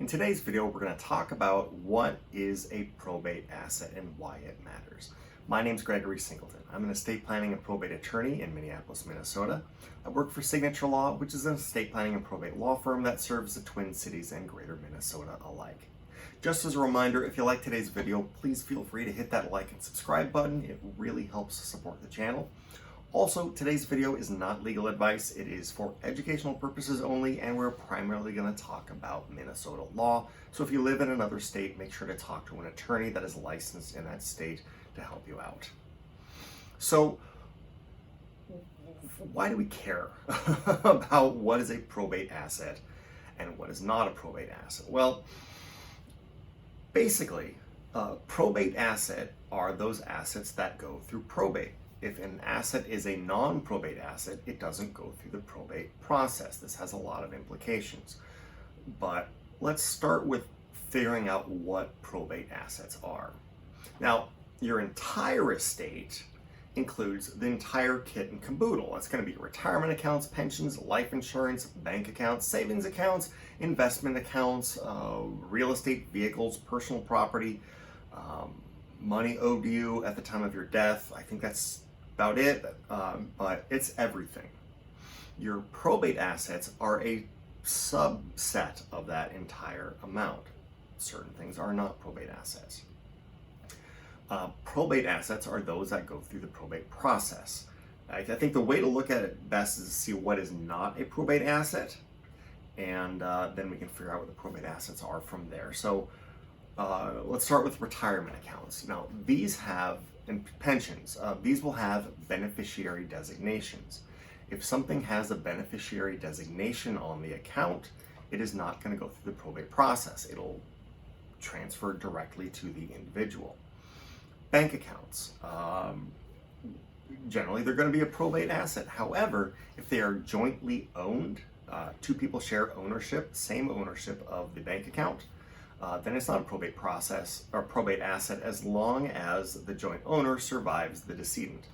In today's video, we're going to talk about what is a probate asset and why it matters. My name is Gregory Singleton. I'm an estate planning and probate attorney in Minneapolis, Minnesota. I work for Signature Law, which is an estate planning and probate law firm that serves the Twin Cities and Greater Minnesota alike. Just as a reminder, if you like today's video, please feel free to hit that like and subscribe button. It really helps support the channel. Also, today's video is not legal advice. It is for educational purposes only, and we're primarily going to talk about Minnesota law. So if you live in another state, make sure to talk to an attorney that is licensed in that state to help you out. So why do we care about what is a probate asset and what is not a probate asset? Well, basically, probate asset are those assets that go through probate. If an asset is a non-probate asset, it doesn't go through the probate process. This has a lot of implications. But let's start with figuring out what probate assets are. Now, your entire estate includes the entire kit and caboodle. That's going to be retirement accounts, pensions, life insurance, bank accounts, savings accounts, investment accounts, real estate, vehicles, personal property, money owed to you at the time of your death. I think that's about it, but it's everything. Your probate assets are a subset of that entire amount. Certain things are not probate assets. Probate assets are those that go through the probate process. I think the way to look at it best is to see what is not a probate asset, and then we can figure out what the probate assets are from there. So let's start with retirement accounts. Now, these have, and pensions, these will have beneficiary designations. If something has a beneficiary designation on the account, it is not going to go through the probate process. It'll transfer directly to the individual. Bank accounts, generally they're going to be a probate asset. However, if they are jointly owned, two people share ownership, same ownership of the bank account, then it's not a probate process or probate asset as long as the joint owner survives the decedent.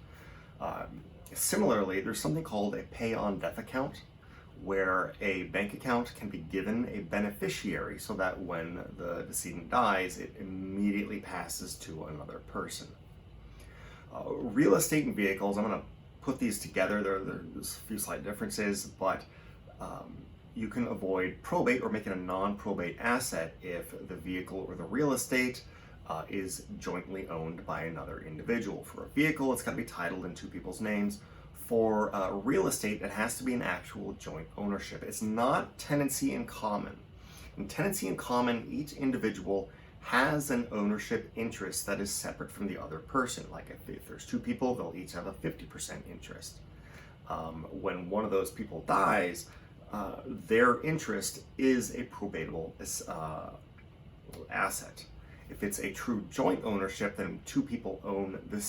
Similarly, there's something called a pay-on-death account, where a bank account can be given a beneficiary so that when the decedent dies, it immediately passes to another person. Real estate and vehicles, I'm going to put these together. There's a few slight differences, but you can avoid probate or make it a non-probate asset if the vehicle or the real estate is jointly owned by another individual. For a vehicle, it's got to be titled in two people's names. For real estate, it has to be an actual joint ownership. It's not tenancy in common. In tenancy in common, each individual has an ownership interest that is separate from the other person. Like if there's two people, they'll each have a 50% interest. When one of those people dies, their interest is a probatable asset. If it's a true joint ownership, then two people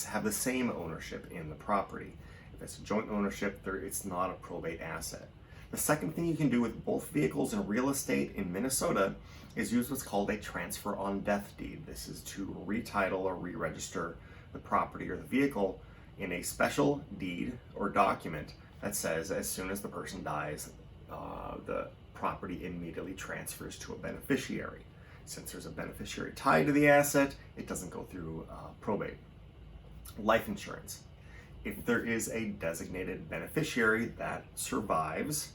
have the same ownership in the property. If it's a joint ownership, it's not a probate asset. The second thing you can do with both vehicles and real estate in Minnesota is use what's called a transfer on death deed. This is to retitle or re-register the property or the vehicle in a special deed or document that says as soon as the person dies, the property immediately transfers to a beneficiary. Since there's a beneficiary tied to the asset, it doesn't go through probate. Life insurance. If there is a designated beneficiary that survives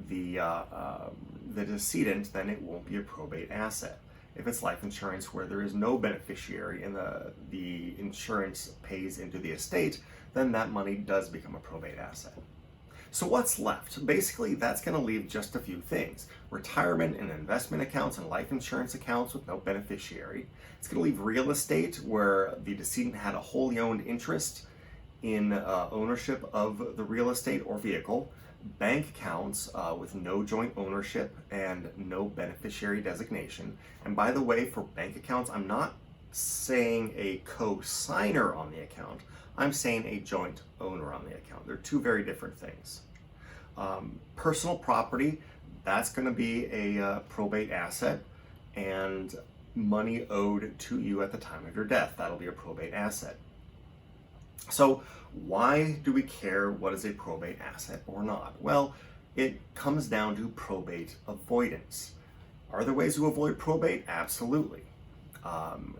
the decedent, then it won't be a probate asset. If it's life insurance where there is no beneficiary and the insurance pays into the estate, then that money does become a probate asset. So what's left? Basically, that's going to leave just a few things. Retirement and investment accounts and life insurance accounts with no beneficiary. It's going to leave real estate where the decedent had a wholly owned interest in ownership of the real estate or vehicle. Bank accounts with no joint ownership and no beneficiary designation. And by the way, for bank accounts, I'm not saying a co-signer on the account. I'm saying a joint owner on the account. They're two very different things. Personal property, that's going to be a probate asset, and money owed to you at the time of your death, that'll be a probate asset. So why do we care what is a probate asset or not? Well, it comes down to probate avoidance. Are there ways to avoid probate? Absolutely.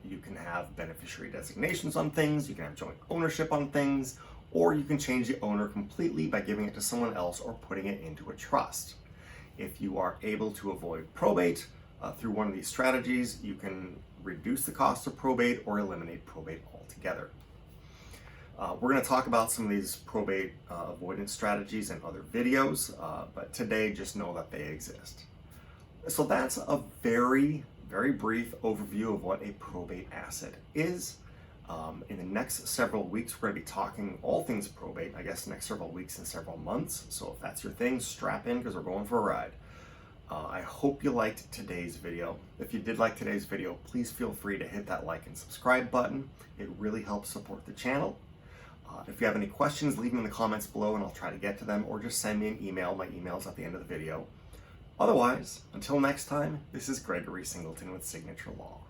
You can have beneficiary designations on things, you can have joint ownership on things, or you can change the owner completely by giving it to someone else or putting it into a trust. If you are able to avoid probate through one of these strategies, you can reduce the cost of probate or eliminate probate altogether. We're going to talk about some of these probate avoidance strategies in other videos, but today just know that they exist. So that's a very brief overview of what a probate asset is. In the next several weeks, we're going to be talking all things probate, I guess next several weeks and several months. So if that's your thing, strap in because we're going for a ride. I hope you liked today's video. If you did like today's video, please feel free to hit that like and subscribe button. It really helps support the channel. If you have any questions, leave them in the comments below and I'll try to get to them, or just send me an email. My email's at the end of the video. Otherwise, until next time, this is Gregory Singleton with Signature Law.